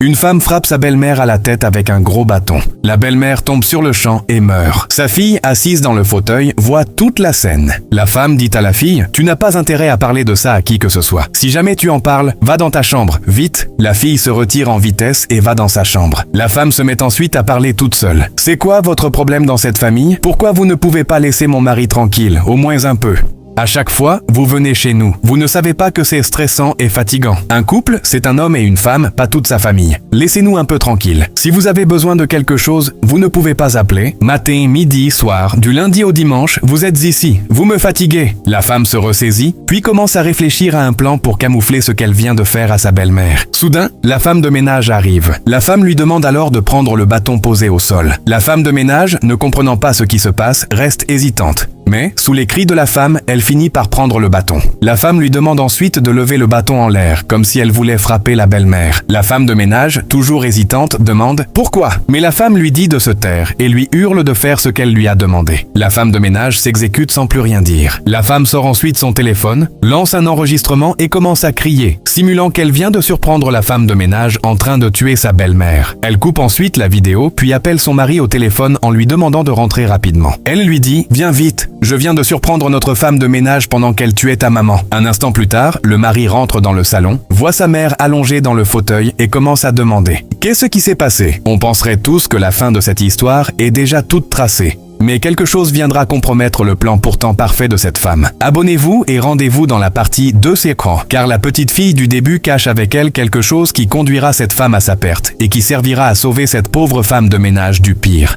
Une femme frappe sa belle-mère à la tête avec un gros bâton. La belle-mère tombe sur le champ et meurt. Sa fille, assise dans le fauteuil, voit toute la scène. La femme dit à la fille « Tu n'as pas intérêt à parler de ça à qui que ce soit. Si jamais tu en parles, va dans ta chambre, vite !» La fille se retire en vitesse et va dans sa chambre. La femme se met ensuite à parler toute seule. « C'est quoi votre problème dans cette famille? Pourquoi vous ne pouvez pas laisser mon mari tranquille, au moins un peu ?» À chaque fois, vous venez chez nous. Vous ne savez pas que c'est stressant et fatigant. Un couple, c'est un homme et une femme, pas toute sa famille. Laissez-nous un peu tranquille. Si vous avez besoin de quelque chose, vous ne pouvez pas appeler. Matin, midi, soir, du lundi au dimanche, vous êtes ici. Vous me fatiguez. La femme se ressaisit, puis commence à réfléchir à un plan pour camoufler ce qu'elle vient de faire à sa belle-mère. Soudain, la femme de ménage arrive. La femme lui demande alors de prendre le bâton posé au sol. La femme de ménage, ne comprenant pas ce qui se passe, reste hésitante. Mais, sous les cris de la femme, elle finit par prendre le bâton. La femme lui demande ensuite de lever le bâton en l'air, comme si elle voulait frapper la belle-mère. La femme de ménage, toujours hésitante, demande « Pourquoi ?» Mais la femme lui dit de se taire et lui hurle de faire ce qu'elle lui a demandé. La femme de ménage s'exécute sans plus rien dire. La femme sort ensuite son téléphone, lance un enregistrement et commence à crier, simulant qu'elle vient de surprendre la femme de ménage en train de tuer sa belle-mère. Elle coupe ensuite la vidéo, puis appelle son mari au téléphone en lui demandant de rentrer rapidement. Elle lui dit « Viens vite !» Je viens de surprendre notre femme de ménage pendant qu'elle tuait ta maman. Un instant plus tard, le mari rentre dans le salon, voit sa mère allongée dans le fauteuil et commence à demander « Qu'est-ce qui s'est passé ?» On penserait tous que la fin de cette histoire est déjà toute tracée. Mais quelque chose viendra compromettre le plan pourtant parfait de cette femme. Abonnez-vous et rendez-vous dans la partie 2 écrans, car la petite fille du début cache avec elle quelque chose qui conduira cette femme à sa perte et qui servira à sauver cette pauvre femme de ménage du pire.